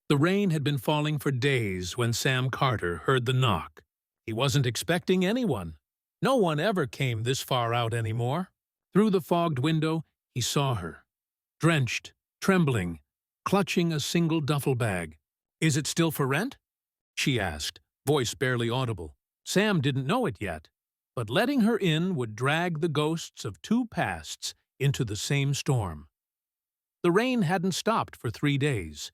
The rain had been falling for days when Sam Carter heard the knock. He wasn't expecting anyone. No one ever came this far out anymore. Through the fogged window, he saw her. Drenched, trembling, clutching a single duffel bag. "Is it still for rent?" she asked, voice barely audible. Sam didn't know it yet, but letting her in would drag the ghosts of two pasts into the same storm. The rain hadn't stopped for 3 days,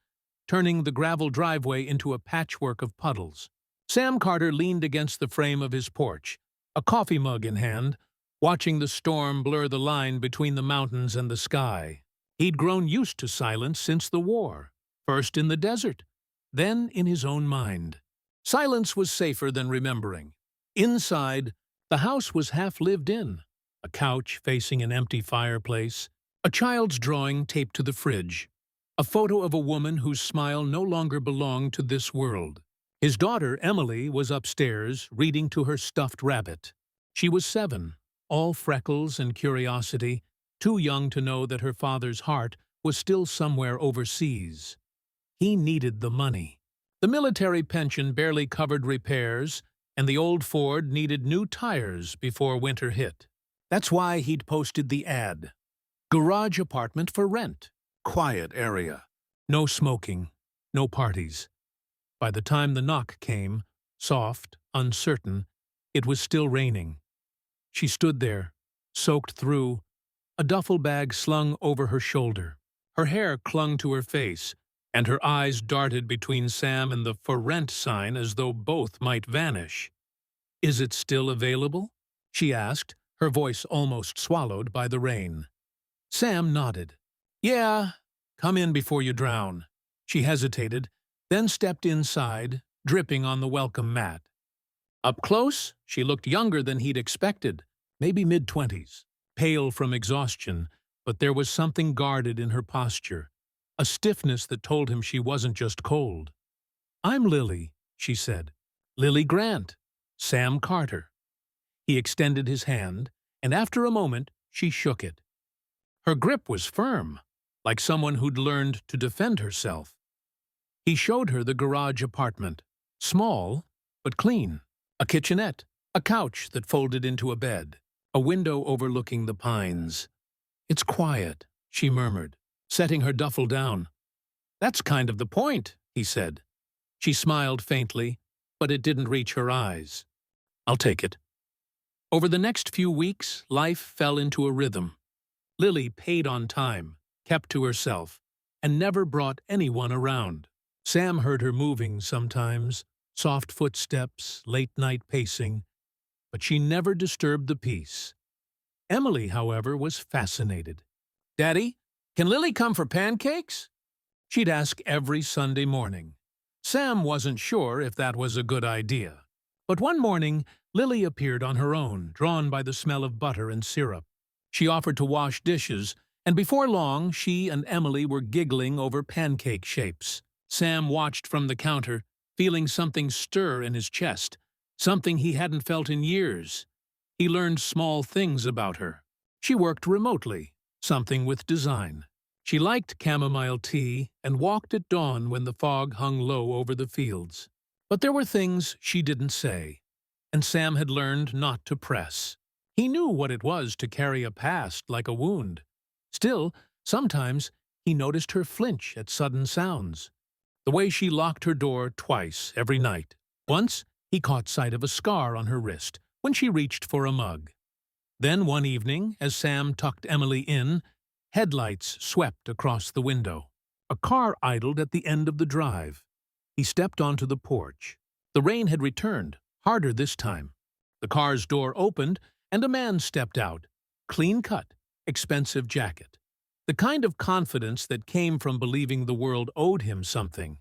turning the gravel driveway into a patchwork of puddles. Sam Carter leaned against the frame of his porch, a coffee mug in hand, watching the storm blur the line between the mountains and the sky. He'd grown used to silence since the war, first in the desert, then in his own mind. Silence was safer than remembering. Inside, the house was half lived in, a couch facing an empty fireplace, a child's drawing taped to the fridge, a photo of a woman whose smile no longer belonged to this world. His daughter, Emily, was upstairs, reading to her stuffed rabbit. She was 7, all freckles and curiosity, too young to know that her father's heart was still somewhere overseas. He needed the money. The military pension barely covered repairs, and the old Ford needed new tires before winter hit. That's why he'd posted the ad. Garage apartment for rent. Quiet area. No smoking. No parties. By the time the knock came, soft, uncertain, it was still raining. She stood there, soaked through, a duffel bag slung over her shoulder. Her hair clung to her face, and her eyes darted between Sam and the "for rent" sign as though both might vanish. "Is it still available?" she asked, her voice almost swallowed by the rain. Sam nodded. "Yeah, come in before you drown." She hesitated, then stepped inside, dripping on the welcome mat. Up close, she looked younger than he'd expected, maybe mid-20s, pale from exhaustion, but there was something guarded in her posture, a stiffness that told him she wasn't just cold. "I'm Lily," she said. "Lily Grant. Sam Carter." He extended his hand, and after a moment, she shook it. Her grip was firm, like someone who'd learned to defend herself. He showed her the garage apartment, small but clean. A kitchenette, a couch that folded into a bed, a window overlooking the pines. "It's quiet," she murmured, setting her duffel down. "That's kind of the point," he said. She smiled faintly, but it didn't reach her eyes. "I'll take it." Over the next few weeks, life fell into a rhythm. Lily paid on time, kept to herself, and never brought anyone around. Sam heard her moving sometimes, soft footsteps, late-night pacing, but she never disturbed the peace. Emily, however, was fascinated. "Daddy, can Lily come for pancakes?" She'd ask every Sunday morning. Sam wasn't sure if that was a good idea. But one morning, Lily appeared on her own, drawn by the smell of butter and syrup. She offered to wash dishes, and before long, she and Emily were giggling over pancake shapes. Sam watched from the counter, feeling something stir in his chest, something he hadn't felt in years. He learned small things about her. She worked remotely, something with design. She liked chamomile tea and walked at dawn when the fog hung low over the fields. But there were things she didn't say, and Sam had learned not to press. He knew what it was to carry a past like a wound. Still, sometimes he noticed her flinch at sudden sounds. The way she locked her door twice every night. Once, he caught sight of a scar on her wrist when she reached for a mug. Then one evening, as Sam tucked Emily in, headlights swept across the window. A car idled at the end of the drive. He stepped onto the porch. The rain had returned, harder this time. The car's door opened, and a man stepped out, clean-cut, expensive jacket. The kind of confidence that came from believing the world owed him something.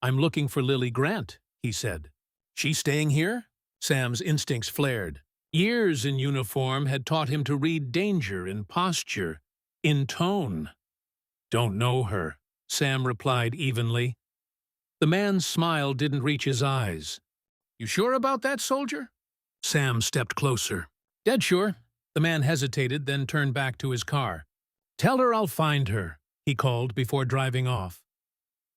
"I'm looking for Lily Grant," he said. "She staying here?" Sam's instincts flared. Years in uniform had taught him to read danger in posture, in tone. "Don't know her," Sam replied evenly. The man's smile didn't reach his eyes. "You sure about that, soldier?" Sam stepped closer. "Dead sure." The man hesitated, then turned back to his car. "Tell her I'll find her," he called before driving off.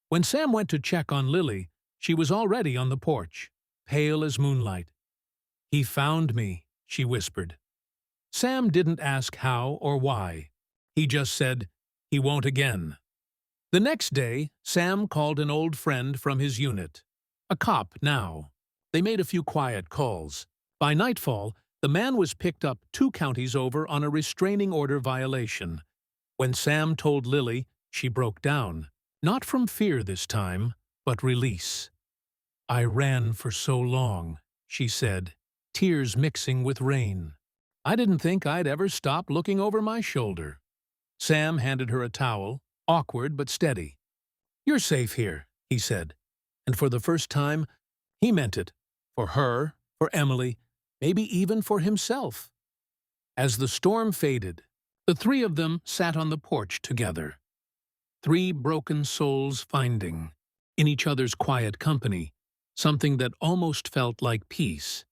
When Sam went to check on Lily, she was already on the porch, pale as moonlight. "He found me," she whispered. Sam didn't ask how or why. He just said, "He won't again." The next day, Sam called an old friend from his unit. A cop now. They made a few quiet calls. By nightfall, the man was picked up 2 counties over on a restraining order violation. When Sam told Lily, she broke down. Not from fear this time, but release. "I ran for so long," she said, tears mixing with rain. "I didn't think I'd ever stop looking over my shoulder." Sam handed her a towel, awkward but steady. "You're safe here," he said. And for the first time, he meant it. For her, for Emily, maybe even for himself. As the storm faded, the 3 of them sat on the porch together. 3 broken souls finding, in each other's quiet company, something that almost felt like peace.